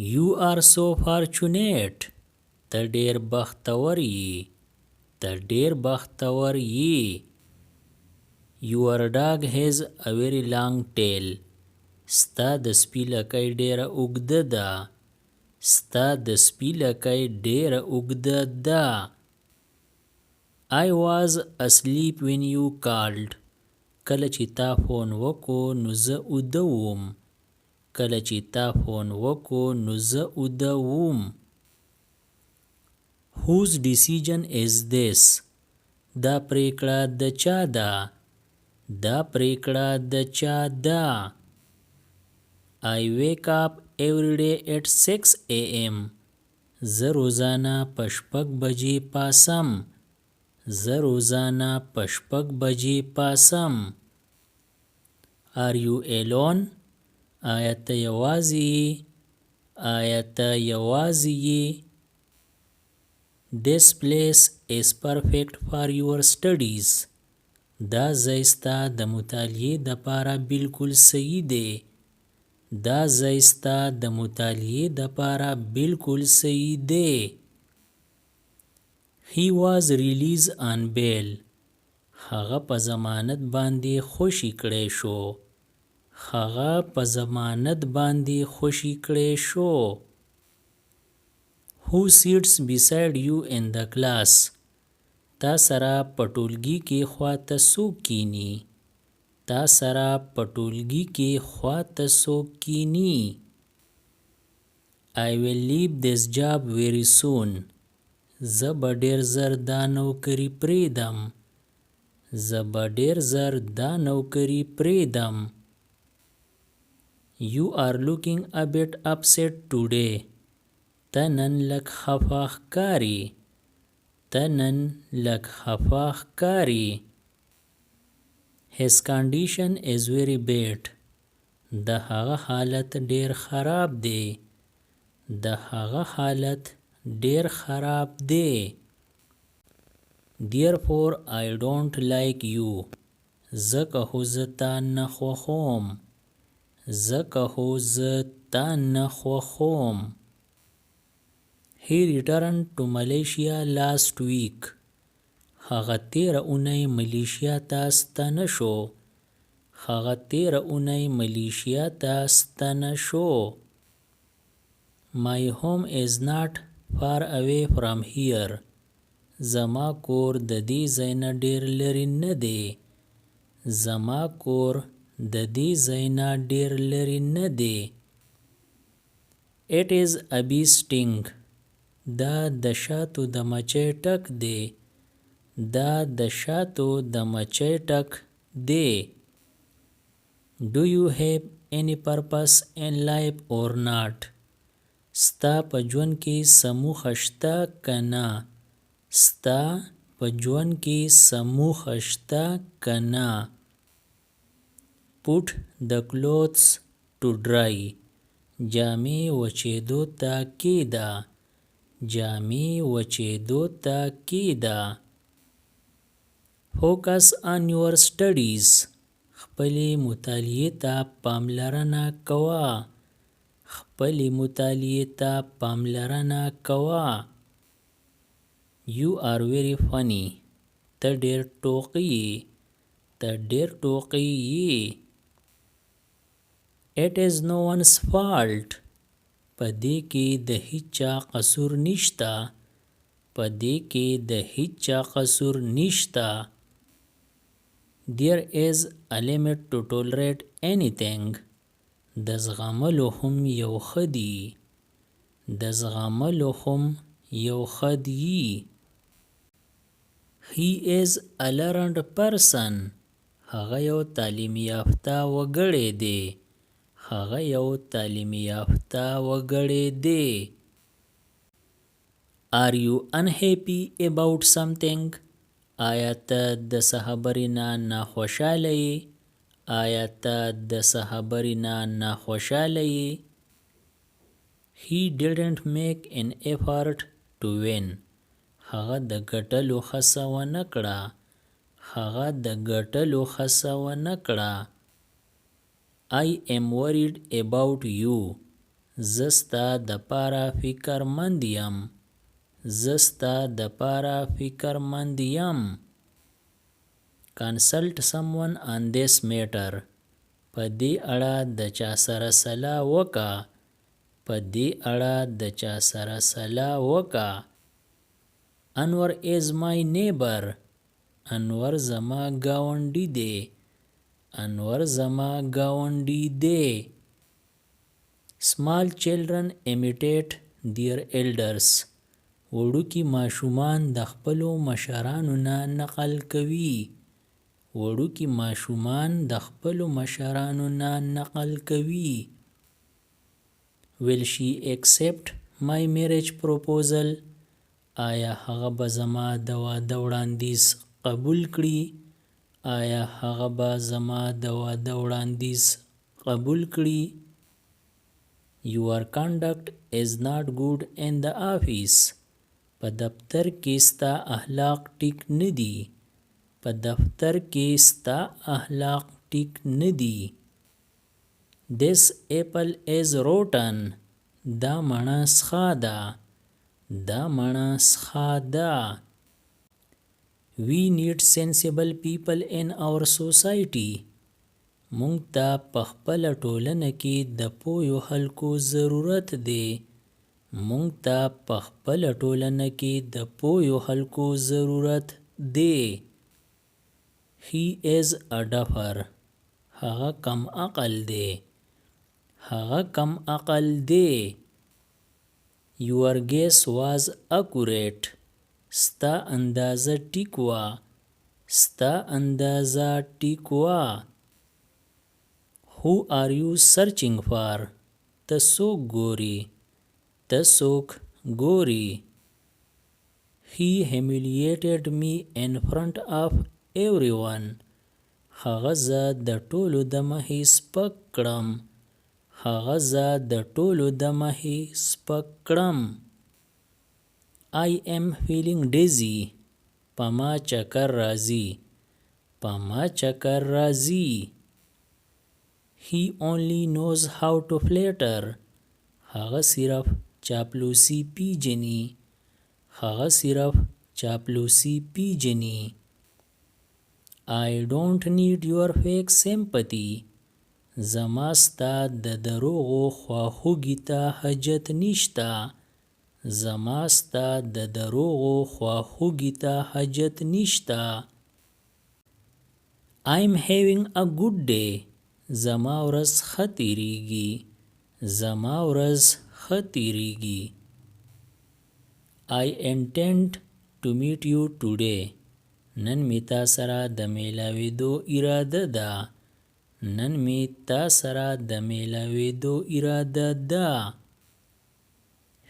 You are so fortunate. ته ډیر بختور یې. ته ډیر بختور یې. Your dog has a very long tail. ستا د سپي لکۍ ډیره اوږده ده. ستا د سپي لکۍ ډیره اوږده ده. I was asleep when you called. کله چې تا فون وکړو نو زه اوده وم. کله چې تا فون وکړو نو زه اوده وم. Whose decision is this? دا پریکړه د چا ده؟ دا پریکړه د چا ده؟ I wake up every day at 6 a.m. زه روزانه په 6 بجې پاسم. زه روزانه په 6 بجې پاسم. Are you alone? آیا ته یوازې یې؟ آیا ته یوازې یې؟ This place is perfect for your studies. دا ځای ستا د مطالعې دپاره بالکل صحیح دی. دا ځای ستا د مطالعې دپاره بالکل صحیح دی. He was released on bail. هغه په ضمانت باندې خوشي کړی شو. هغه په ضمانت باندې خوشي کړی شو. Who sits beside you in the class? تا سره په ټولګي کې خواته څوک کینی؟ تا سره په ټولګي کې خواته څوک کینی؟ I will leave this job very soon. زه به ډیر زر دا نوکري پریږدم. زه به ډیر زر دا نوکري پریږدم. You are looking a bit upset today. ته نن لږ خفه ښکارې. ته نن لږ خفه ښکارې. His condition is very bad. د هغه حالت ډیر خراب دی. د هغه حالت ډیر خراب دی. Therefore I don't like you. ځکه خو زه تا نه خوښوم. ځکه خو زه تا نه خوښوم. He returned to Malaysia last week. هغه تیره اونۍ ملیشیا ته ستنه شو. هغه تیره اونۍ ملیشیا ته ستنه شو. My home is not far away from here. زما کور د دې ځای نه ډیر لرې نه دی. زما کور د دې ځای نه ډیر لرې نه دی. It is a bee sting. دا د شاتو د مچۍ ټک دی. دا د شاتو د مچۍ ټک دی. Do you have any purpose in life or not? ستا په ژوند کې څه موخه شته که نه؟ ستا په ژوند کې څه موخه شته که نه؟ Put the clothes to dry. جامې وچېدو ته کېږده. جامې وچېدو ته کېږده. Focus on your studies. خپلې مطالعې ته پاملرنه کوه. خپلې مطالعې ته پاملرنه کوه. You are very funny. ته ډېر ټوقی یې. ته ډېر ټوقی یې. It is no one's fault. په دې کې د هیچا قصور نشته. په دې کې د هیچا قصور نشته. There is a limit to tolerate anything. د زغملو هم یو ښه دی. د زغملو هم یو ښه دی. He is a learned person. هغه یو تعلیم یافته وګړی دی. هغه یو تعلیم یافته وګړی دی. Are you unhappy about something? آیا ته د څه خبرې نه ناخوشحاله یې؟ آیا ته د څه خبرې نه ناخوشحاله یې؟ He didn't make an effort to win. هغه د ګټلو هڅه ونه کړه. هغه د ګټلو هڅه ونه کړه. I am worried about you. زستا د پاره فکرمند یم. زستا د پاره فکرمند یم. Consult someone on this matter. په دې اړه د چا سره صلاح وکړه. په دې اړه د چا سره صلاح وکړه. انور is my neighbor. انور زما ګاونډی دی. انور زما ګاونډی دی. Small children imitate their elders. وړوکی ماشومان د خپلو مشرانو نه نقل کوي. وړوکی ماشومان د خپلو مشرانو نه نقل کوي. Will she accept my marriage proposal? آیا هغه به زما د واده وړاندیز قبول کړي؟ آیا هغه به زما د واده وړاندیز قبول کړي؟ Your conduct is not good in the office. په دفتر کې ستا اخلاق ټیک نه دي. په دفتر کې ستا اخلاق ټیک نه دي. This apple is rotten. دا مڼه سخه ده. دا مڼه سخه ده. We need sensible people in our society. مونږ ته په خپله ټولنه کې د پوهو خلکو ضرورت دی. مونږ ته په خپله ټولنه کې د پوهو خلکو ضرورت دی. He is a duffer. هغه کم عقل دی. هغه کم عقل دی. Your guess was accurate. ستا اندازه ټیک وه. ستا اندازه ټیک وه. Who are you searching for? ته څوک ګورې؟ ته څوک ګورې؟ He humiliated me in front of everyone. هغه زه د ټولو د مخې سپک کړم. هغه زه د ټولو د مخې سپک کړم. I am feeling dizzy. په ما چکر راځي. په ما چکر راځي. He only knows how to flatter. هغه صرف چاپلوسی پیژني. هغه صرف چاپلوسی پیژني. I don't need your fake sympathy. زما ستا د دروغو خواخوږي ته حاجت نشته. زما ستا د دروغو خواخوږي ته حاجت نشته. I'm having a good day. زما ورځ ښه تیریږي. زما ورځ ښه تیریږي. I intend to meet you today. نن می تا سره د میلاویدو اراده ده. نن می تا سره د میلاویدو اراده ده.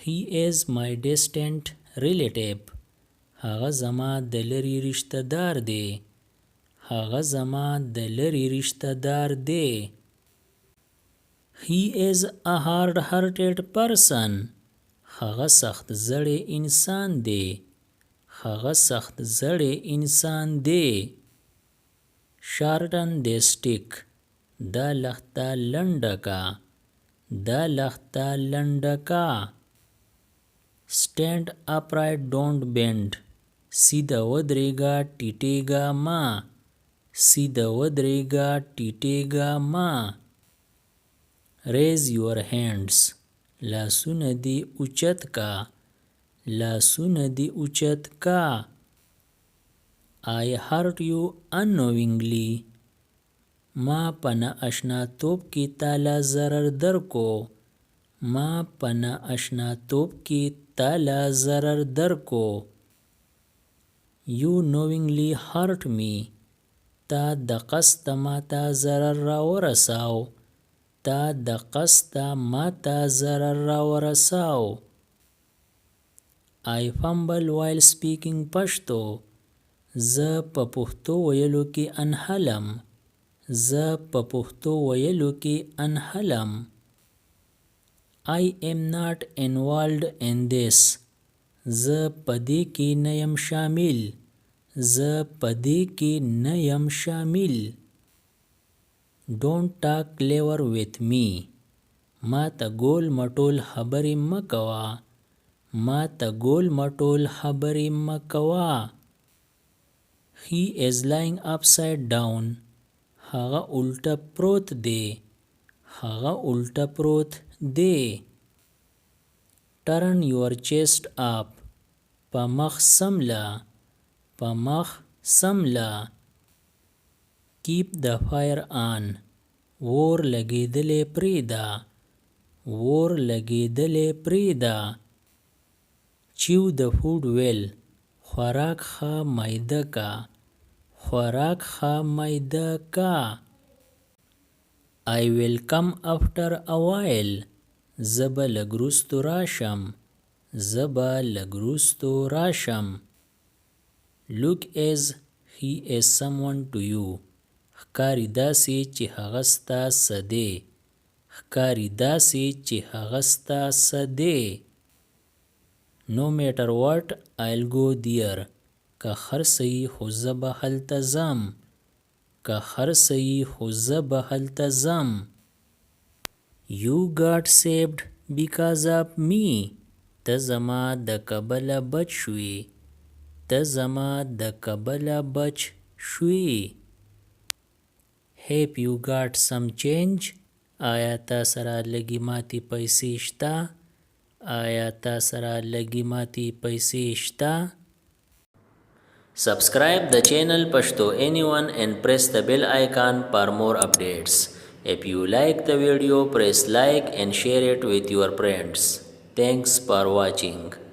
He is my distant relative. هغه زما د لرې رشته دار دی. هغه زما د لرې رشته دار دی. He is a hard-hearted person. هغه سخت زړی انسان دی. هغه سخت زړی انسان دی. Shorten the stick. دا لخته لنډه کا. دا لخته لنډه کا. Stand upright, don't bend. سیده ودرېږه ټیټېږه مه. سیده ودرېږه ټیټېږه مه. Raise your hands. لاسونه دې اوچت کا. لاسونه دې اوچت کا. I hurt you unknowingly. ما په نااشناتوب کې تاله ضرر درکو. ما په نااشناتوب کې تاله ضرر درکو. You knowingly hurt me. تا د قصده ما ته ضرر راورساو. تا د قصده ما ته ضرر راورساو. I fumble while speaking Pashto. زه په پښتو ویلو کې انحلم. زه په پښتو ویلو کې انحلم. I am not involved in this. زه په دې کې نه یم شامل. زه په دې کې نه یم شامل. Don't talk clever with me. ما ته ګول مټول خبرې مه کوه. ما ته ګول مټول خبرې مه کوه. He is lying upside down. هغه الټه پروت دی. هغه الټه پروت دی. Turn your chest up. په مخ سمله. په مخ سمله. Keep the fire on. اور لګېدلې پرېږده. اور لګېدلې پرېږده. Chew the food well. خوراک ښه میده کا. خوراک ښه میده کا. I will come after a while. زه به لږ وروستو راشم. زه به لږ وروستو راشم. Look as he is someone to you. ښکاري داسې چې هغه ستا څه دی. ښکاري داسې چې هغه ستا څه دی. No matter what, I'll go there. که هر څه یې خو زه به هلته ځم. که هر څه یې خو زه به هلته ځم. You got saved because of me. ته زما د کبله بچ شوې. ته زما د کبله بچ شوې. Have you got some change? آیا تا سره لږې ماتې پیسې شته؟ آیا تا سره لږې ماتې پیسې شته؟ Subscribe the channel Pashto Anyone and press the bell icon for more updates. If you like the video, press like and share it with your friends. Thanks for watching.